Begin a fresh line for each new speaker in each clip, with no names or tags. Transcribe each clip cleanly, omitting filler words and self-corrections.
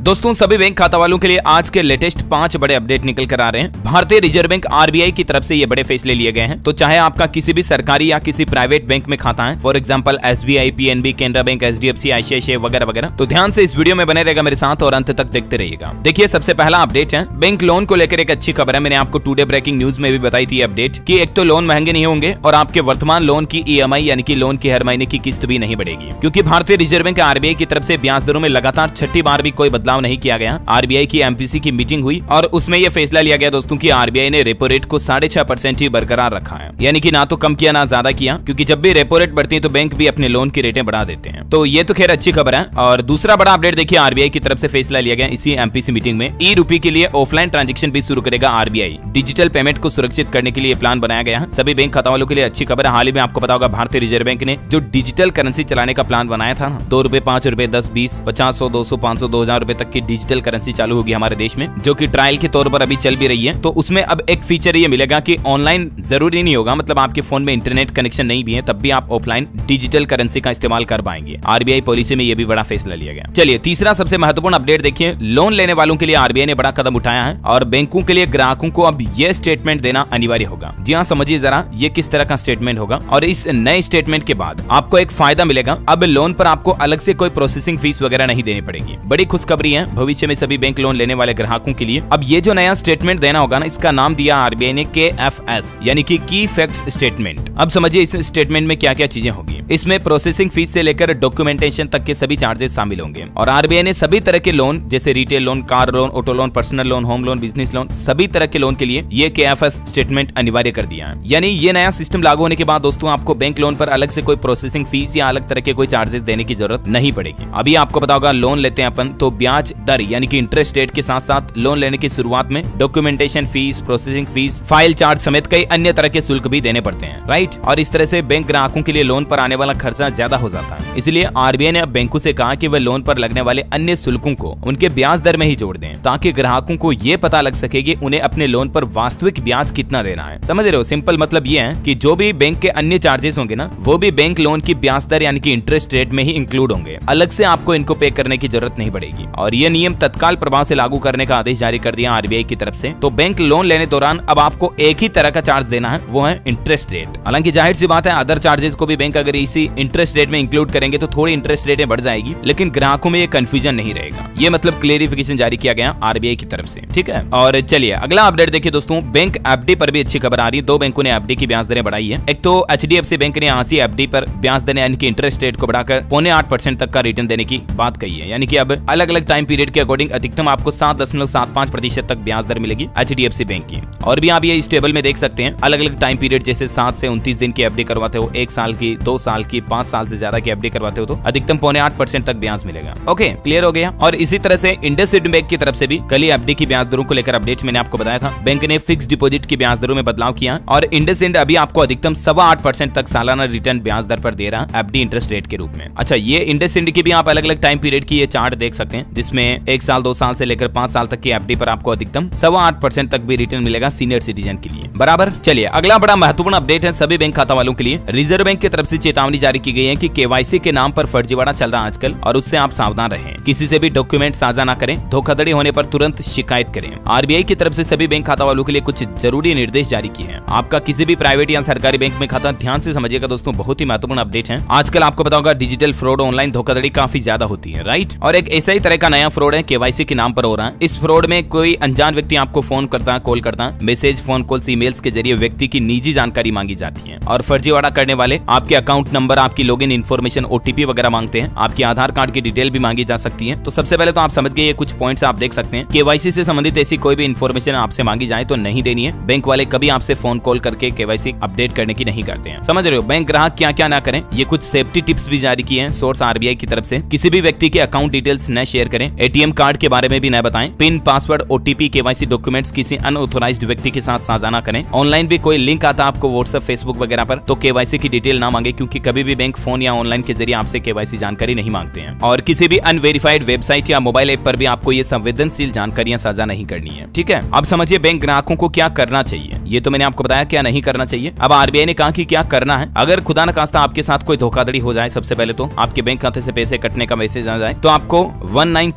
दोस्तों सभी बैंक खाता वालों के लिए आज के लेटेस्ट 5 बड़े अपडेट निकल कर आ रहे हैं। भारतीय रिजर्व बैंक आरबीआई की तरफ से ये बड़े फैसले लिए गए हैं। तो चाहे आपका किसी भी सरकारी या किसी प्राइवेट बैंक में खाता है, for example SBI, PNB, Canara bank, HDFC, ICICI वगैरह वगैरह, तो ध्यान से इस वीडियो में बने रहेगा मेरे साथ और अंत तक देखते रहिएगा। देखिए सबसे पहला अपडेट है बैंक लोन को लेकर एक अच्छी खबर है। मैंने आपको टुडे ब्रेकिंग न्यूज में भी बताई थी अपडेट कि एक तो लोन महंगे नहीं होंगे और आपके वर्तमान लोन की ईएमआई यानी कि लोन की हर महीने की किस्त भी नहीं बढ़ेगी, क्योंकि भारतीय रिजर्व बैंक आरबीआई की तरफ से ब्याज दरों में लगातार छठी बार भी कोई बदलाव नहीं किया गया। आरबीआई की एमपीसी की मीटिंग हुई और उसमें यह फैसला लिया गया दोस्तों कि आरबीआई ने रेपो रेट को 6.5% ही बरकरार रखा है, यानी कि ना तो कम किया ना ज्यादा किया, क्योंकि जब भी रेपो रेट बढ़ती है तो बैंक भी अपने लोन की रेटें बढ़ा देते हैं। तो ये तो खैर अच्छी खबर है। और दूसरा बड़ा अपडेट देखिए, आरबीआई की तरफ से फैसला लिया गया इसी एमपीसी मीटिंग में, ई रूपी के लिए ऑफलाइन ट्रांजेक्शन भी शुरू करेगा आरबीआई। डिजिटल पेमेंट को सुरक्षित करने के लिए प्लान बनाया गया है। सभी बैंक खाता वालों के लिए अच्छी खबर है। हाल ही में आपको पता होगा भारतीय रिजर्व बैंक ने जो डिजिटल करेंसी चलाने का प्लान बनाया था ना, 2 रुपए, 5 रुपए, 10, 20, 50, 100, 200, 500, 2000 रुपए तक की डिजिटल करेंसी चालू होगी हमारे देश में, जो कि ट्रायल के तौर पर अभी चल भी रही है। तो उसमें अब एक फीचर ये मिलेगा कि ऑनलाइन जरूरी नहीं होगा, मतलब आपके फोन में इंटरनेट कनेक्शन नहीं भी है तब भी आप ऑफलाइन डिजिटल करेंसी का इस्तेमाल कर पाएंगे। आरबीआई पॉलिसी में ये भी बड़ा फैसला लिया गया। चलिए तीसरा सबसे महत्वपूर्ण अपडेट देखिए, लोन लेने वालों के लिए आरबीआई ने बड़ा कदम उठाया है और बैंकों के लिए ग्राहकों को अब यह स्टेटमेंट देना अनिवार्य होगा। जी हाँ, समझिए जरा ये किस तरह का स्टेटमेंट होगा। और इस नए स्टेटमेंट के बाद आपको एक फायदा मिलेगा, अब लोन पर आपको अलग से कोई प्रोसेसिंग फीस वगैरह नहीं देनी पड़ेगी। बड़ी खुशखबरी है भविष्य में सभी बैंक लोन लेने वाले ग्राहकों के लिए। अब ये जो नया स्टेटमेंट देना होगा ना, इसका नाम दिया आरबीआई ने KFS, यानी कि की फैक्ट्स स्टेटमेंट। अब समझिए इस स्टेटमेंट में क्या क्या चीजें होगी। इसमें प्रोसेसिंग फीस से लेकर डॉक्यूमेंटेशन तक के सभी चार्जेस शामिल होंगे। और आरबीआई ने सभी तरह के लोन जैसे retail loan, car loan, auto loan, personal loan, home loan, business loan, सभी तरह के लोन के लिए ये KFS स्टेटमेंट अनिवार्य कर दिया है। यानी ये नया सिस्टम लागू होने के बाद दोस्तों आपको बैंक लोन पर अलग से कोई प्रोसेसिंग फीस या अलग तरह के कोई चार्जेस देने की जरूरत नहीं पड़ेगी। अभी आपको पता होगा लोन लेते हैं अपन तो ब्याज दर यानी कि इंटरेस्ट रेट के साथ साथ लोन लेने की शुरुआत में documentation fees, processing fees, file charge समेत कई अन्य तरह के शुल्क भी देने पड़ते हैं, राइट। और इस तरह से बैंक ग्राहकों के लिए लोन पर आने वाला खर्चा ज्यादा हो जाता है। इसलिए आरबीआई ने अब बैंकों से कहा कि वे लोन पर लगने वाले अन्य शुल्कों को उनके ब्याज दर में ही जोड़ दें, ताकि ग्राहकों को ये पता लग सके कि उन्हें अपने लोन पर वास्तविक ब्याज कितना देना है। समझ रहे हो? सिंपल मतलब ये है कि जो भी बैंक के अन्य चार्जेस होंगे ना, वो भी बैंक लोन की ब्याज दर यानी कि इंटरेस्ट रेट में ही इंक्लूड होंगे। अलग से आपको इनको पे करने की जरूरत नहीं पड़ेगी। और ये नियम तत्काल प्रभाव से लागू करने का आदेश जारी कर दिया आरबीआई की तरफ से। तो बैंक लोन लेने दौरान अब आपको एक ही तरह का चार्ज देना है, वो है इंटरेस्ट रेट। हालांकि जाहिर सी बात है अदर चार्जेस को भी बैंक अगर इसी इंटरेस्ट रेट में इंक्लूड करेंगे तो थोड़ी इंटरेस्ट रेटें बढ़ जाएगी, लेकिन ग्राहकों में ये कंफ्यूजन नहीं रहेगा। ये मतलब क्लेरिफिकेशन जारी किया गया आरबीआई की तरफ से, ठीक है। और चलिए अगला अपडेट देखिए दोस्तों, बैंक एफडी पर भी अच्छी खबर आ रही है। 2 बैंकों ने एफडी की ब्याज दरें बढ़ाई है। एक तो एचडीएफसी बैंक ने आज ही एफडी पर ब्याज दरें यानी कि इंटरेस्ट रेट को बढ़ाकर 0.8% तक का रिटर्न देने की बात कही है। यानी कि अब अलग अलग टाइम पीरियड के अकॉर्डिंग अधिकतम आपको 7.75% तक ब्याज दर मिलेगी एचडीएफसी बैंक की। और भी आप ये इस टेबल में देख सकते हैं, अलग अलग टाइम पीरियड जैसे 7 से 29 दिन की एफडी करवाते हो, 1 साल की, 2 साल की, 5 साल से ज्यादा की एफडी करवाते हो तो अधिकतम 0.8% तक ब्याज मिलेगा। ओके, क्लियर हो गया। और इसी तरह से इंडसइंड बैंक की तरफ से भी कल ही एफडी की ब्याज दरों को लेकर अपडेट मैंने आपको बताया था। बैंक ने फिक्स डिपॉजिट की ब्याज दरों में बदलाव किया और इंडसइंड अभी आपको अधिकतम 8.25% तक सालाना रिटर्न ब्याज दर पर दे रहा है एफडी इंटरेस्ट रेट के रूप में। अच्छा, ये इंडसइंड की भी आप अलग अलग टाइम पीरियड की ये चार्ट देख सकते हैं, जिसमें 1 साल, 2 साल से लेकर 5 साल तक की एफडी पर आपको अधिकतम 8.25% तक भी रिटर्न मिलेगा सीनियर सिटीजन के लिए, बराबर। चलिए अगला बड़ा महत्वपूर्ण अपडेट है सभी बैंक खाता वालों के लिए। रिजर्व बैंक की तरफ से चेतावनी जारी की गई है कि केवाईसी के नाम पर फर्जीवाड़ा चल रहा है आजकल और उससे आप सावधान रहें। किसी से भी डॉक्यूमेंट साझा ना करें, धोखाधड़ी होने पर तुरंत शिकायत करें। आरबीआई की तरफ से सभी बैंक खाता वालों के लिए कुछ जरूरी निर्देश जारी किए हैं। आपका किसी भी प्राइवेट या सरकारी बैंक में खाता, ध्यान से समझिएगा दोस्तों, बहुत ही महत्वपूर्ण अपडेट है। आजकल आपको पता होगा डिजिटल फ्रॉड, ऑनलाइन धोखाधड़ी काफी ज्यादा होती है, राइट। और एक ऐसा ही तरह का नया फ्रॉड है केवाईसी के नाम पर हो रहा है। इस फ्रॉड में कोई अनजान व्यक्ति आपको फोन करता है, कॉल करता है, मैसेज, फोन कॉल्स, ईमेल्स के जरिए व्यक्ति की निजी जानकारी मांगी जाती है और फर्जीवाड़ा करने वाले आपके अकाउंट नंबर, आपकी लॉगिन इन्फॉर्मेशन, ओटीपी वगैरह मांगते हैं। आपकी आधार कार्ड की डिटेल भी मांगी जा सकती है। तो सबसे पहले तो आप समझ गए, ये कुछ पॉइंट्स आप देख सकते हैं। केवाईसी से संबंधित ऐसी कोई भी इन्फॉर्मेशन आपसे मांगी जाए तो नहीं देनी है। बैंक वाले कभी आपसे फोन कॉल करके केवाईसी अपडेट करने की नहीं करते हैं, समझ रहे हो। बैंक ग्राहक क्या क्या ना करें, ये कुछ सेफ्टी टिप्स भी जारी किए हैं सोर्स आरबीआई की तरफ से। किसी भी व्यक्ति के अकाउंट डिटेल्स न शेयर करें, एटीएम कार्ड के बारे में भी न बताएं, pin, password, OTP, KYC documents किसी अनऑथोराइज्ड व्यक्ति के साथ साझा ना करें। ऑनलाइन भी कोई लिंक आता आपको व्हाट्सएप, फेसबुक वगैरह पर, तो केवाईसी की डिटेल ना मांगे, क्योंकि कभी भी बैंक फोन या ऑनलाइन के जरिए आपसे केवाईसी जानकारी नहीं मांगते हैं। और किसी भी अनवेरिफाइड वेबसाइट या मोबाइल ऐप पर भी आपको ये संवेदनशील जानकारियां साझा नहीं करनी है, ठीक है। अब समझिए बैंक ग्राहकों को क्या करना चाहिए। ये तो मैंने आपको बताया क्या नहीं करना चाहिए। अब आरबीआई ने कहा कि क्या करना है। अगर खुदा न खास्ता आपके साथ कोई धोखाधड़ी हो जाए, सबसे पहले तो आपके बैंक खाते से पैसे कटने का मैसेज आ जाए, तो आपको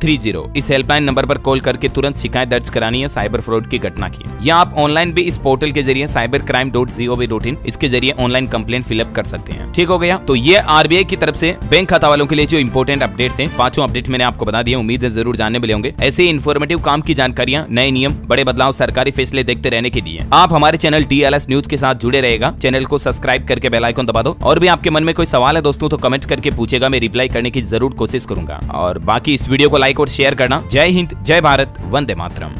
1130 इस हेल्पलाइन नंबर पर कॉल करके तुरंत शिकायत दर्ज करानी है साइबर फ्रॉड की घटना की, या आप ऑनलाइन भी इस पोर्टल के जरिए cybercrime.gov.in इसके जरिए ऑनलाइन कंप्लेंट फिलअप कर सकते हैं। ठीक हो गया। तो ये आरबीआई की तरफ से बैंक खाता वालों के लिए जो इंपोर्टेंट अपडेट थे, पांचों अपडेट मैंने आपको बता दिया। उम्मीद है जरूर जानने मिले होंगे। ऐसे इन्फॉर्मेटिव काम की जानकारियां, नए नियम, बड़े बदलाव, सरकारी फैसले देखते रहने के लिए आप हमारे चैनल DLS न्यूज के साथ जुड़े रहेगा। चैनल को सब्सक्राइब करके बेल आइकन दबा दो। और भी आपके मन में कोई सवाल है दोस्तों तो कमेंट करके पूछेगा, मैं रिप्लाई करने की जरूर कोशिश करूंगा। और बाकी इस वीडियो को लाइक और शेयर करना। जय हिंद, जय भारत, वंदे मातरम।